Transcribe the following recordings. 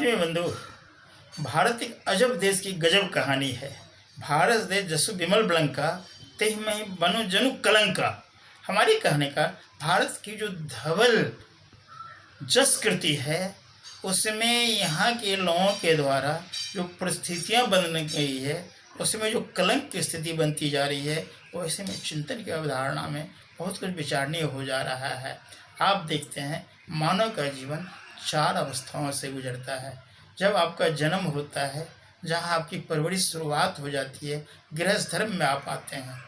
आदमी बंधु, भारत एक अजब देश की गजब कहानी है। भारत देश जसु विमल बलंका तेहि में बनु जनु कलंका। हमारी कहने का भारत की जो धवल जस कृति है उसमें यहाँ के लोगों के द्वारा जो परिस्थितियाँ बन गई है उसमें जो कलंक की स्थिति बनती जा रही है वैसे में चिंतन की अवधारणा में बहुत कुछ विचारणीय हो जा रहा है। आप देखते हैं मानव का जीवन 4 अवस्थाओं से गुजरता है। जब आपका जन्म होता है, जहाँ आपकी परवरिश शुरुआत हो जाती है, गृहस्थ धर्म में आप आते हैं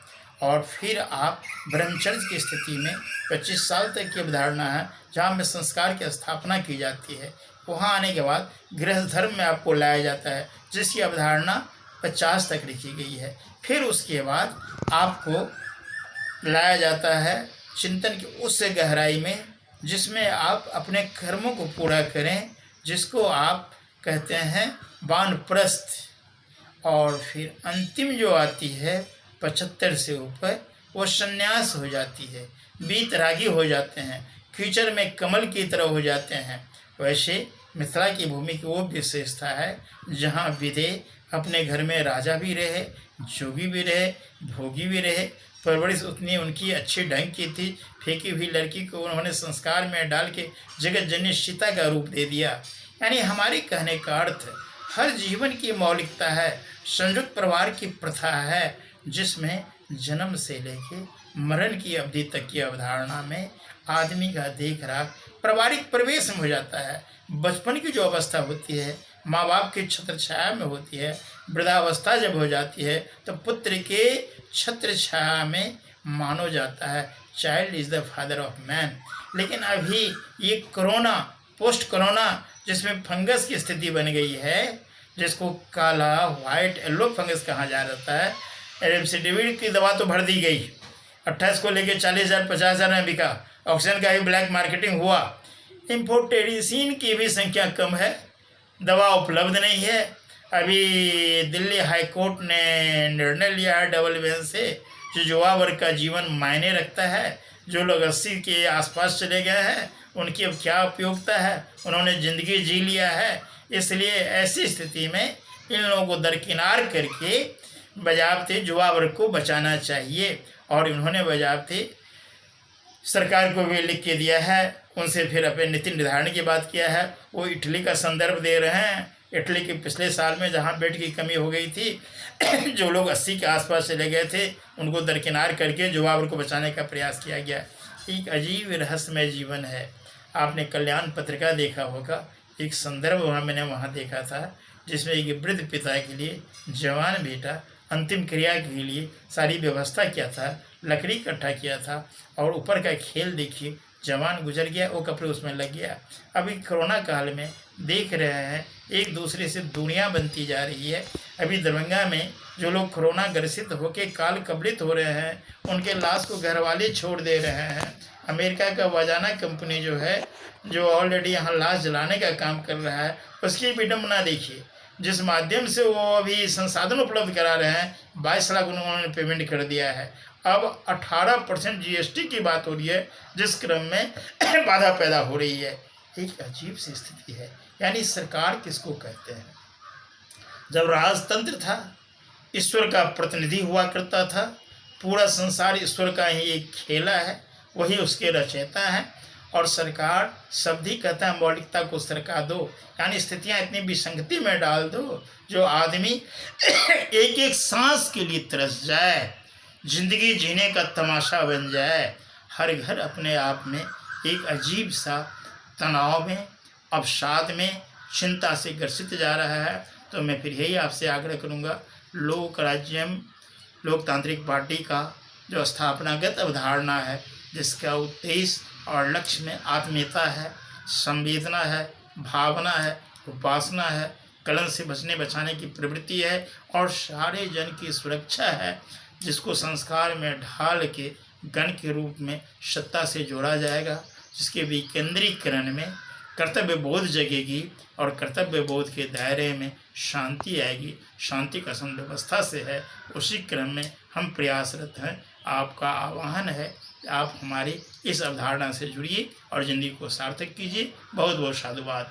और फिर आप ब्रह्मचर्य की स्थिति में 25 साल तक की अवधारणा है जहाँ में संस्कार की स्थापना की जाती है। वहाँ आने के बाद गृहस्थ धर्म में आपको लाया जाता है जिसकी अवधारणा 50 तक लिखी गई है। फिर उसके बाद आपको लाया जाता है चिंतन की उस गहराई में जिसमें आप अपने कर्मों को पूरा करें, जिसको आप कहते हैं वानप्रस्थ। और फिर अंतिम जो आती है 75 से ऊपर वो संन्यास हो जाती है, वीतरागी हो जाते हैं, कीचड़ में कमल की तरह हो जाते हैं। वैसे मिथिला की भूमि की वो विशेषता है जहाँ विदे अपने घर में राजा भी रहे, जोगी भी रहे, भोगी भी रहे। परवरिश उतनी उनकी अच्छी ढंग की थी, फेंकी हुई लड़की को उन्होंने संस्कार में डाल के जगत जननी सीता का रूप दे दिया। यानी हमारे कहने का अर्थ हर जीवन की मौलिकता है, संयुक्त परिवार की प्रथा है जिसमें जन्म से लेके मरण की अवधि तक की अवधारणा में आदमी का देख राख पारिवारिक प्रवेश में हो जाता है। बचपन की जो अवस्था होती है माँ बाप की छत्र छाया में होती है, वृद्धावस्था जब हो जाती है तो पुत्र के छत्र छाया में मानो जाता है child is the father of man. लेकिन अभी ये कोरोना, पोस्ट कोरोना जिसमें फंगस की स्थिति बन गई है, जिसको काला, वाइट, येलो फंगस कहा जा रहा है। रेमडेसिविर की दवा तो भर दी गई, 28 को लेके 40,000 50,000 में बिका। ऑक्सीजन का भी ब्लैक मार्केटिंग हुआ। इम्पोर्टेडिसिन की भी संख्या कम है, दवा उपलब्ध नहीं है। अभी दिल्ली हाई कोर्ट ने निर्णय लिया है डबल बेंच से, जो युवा वर्ग का जीवन मायने रखता है। जो लोग 80 के आसपास चले गए हैं उनकी अब क्या उपयोगिता है, उन्होंने ज़िंदगी जी लिया है। इसलिए ऐसी स्थिति में इन लोगों को दरकिनार करके बजाबते युवा वर्ग को बचाना चाहिए। और इन्होंने बजाबते सरकार को भी लिख के दिया है, उनसे फिर अपने नीति निर्धारण की बात किया है। वो इटली का संदर्भ दे रहे हैं। इटली के पिछले साल में जहाँ बेड की कमी हो गई थी जो लोग 80 के आसपास चले गए थे उनको दरकिनार करके युवा वर्ग को बचाने का प्रयास किया गया। एक अजीब रहस्यमय जीवन है। आपने कल्याण पत्रिका देखा होगा, एक संदर्भ मैंने वहाँ देखा था जिसमें एक वृद्ध पिता के लिए जवान बेटा अंतिम क्रिया के लिए सारी व्यवस्था किया था, लकड़ी इकट्ठा किया था और ऊपर का खेल देखिए, जवान गुजर गया, वो कपड़े उसमें लग गया। अभी कोरोना काल में देख रहे हैं एक दूसरे से दूरियां बनती जा रही है। अभी दरभंगा में जो लोग कोरोना ग्रसित होकर काल कबलित हो रहे हैं उनके लाश को घर वाले छोड़ दे रहे हैं। अमेरिका का वाजाना कंपनी जो है, जो ऑलरेडी यहाँ लाश जलाने का काम कर रहा है, उसकी विडम्बना देखिए, जिस माध्यम से वो अभी संसाधन उपलब्ध करा रहे हैं 22 लाख उन्होंने पेमेंट कर दिया है। अब 18% GST की बात हो रही है जिस क्रम में बाधा पैदा हो रही है। एक अजीब सी स्थिति है। यानी सरकार किसको कहते हैं? जब राजतंत्र था ईश्वर का प्रतिनिधि हुआ करता था, पूरा संसार ईश्वर का ही एक खेला है, वही उसके रचयिता हैं। और सरकार शब्द ही कहता है मौलिकता को सरका दो, यानी स्थितियाँ इतनी विसंगति में डाल दो जो आदमी एक एक सांस के लिए तरस जाए, जिंदगी जीने का तमाशा बन जाए। हर घर अपने आप में एक अजीब सा तनाव में, अवसाद में, चिंता से ग्रसित जा रहा है। तो मैं फिर यही आपसे आग्रह करूँगा, लोक राज्यम लोकतांत्रिक पार्टी का जो स्थापनागत अवधारणा है, जिसका उद्देश्य और लक्ष्य में आत्मीयता है, संवेदना है, भावना है, उपासना है, कलंक से बचने बचाने की प्रवृत्ति है और सारे जन की सुरक्षा है, जिसको संस्कार में ढाल के गण के रूप में सत्ता से जोड़ा जाएगा, जिसके विकेंद्रीकरण में कर्तव्य बोध जगेगी और कर्तव्य बोध के दायरे में शांति आएगी। शांति का व्यवस्था से है, उसी क्रम में हम प्रयासरत हैं। आपका आह्वान है आप हमारी इस अवधारणा से जुड़िए और ज़िंदगी को सार्थक कीजिए। बहुत बहुत साधुवाद।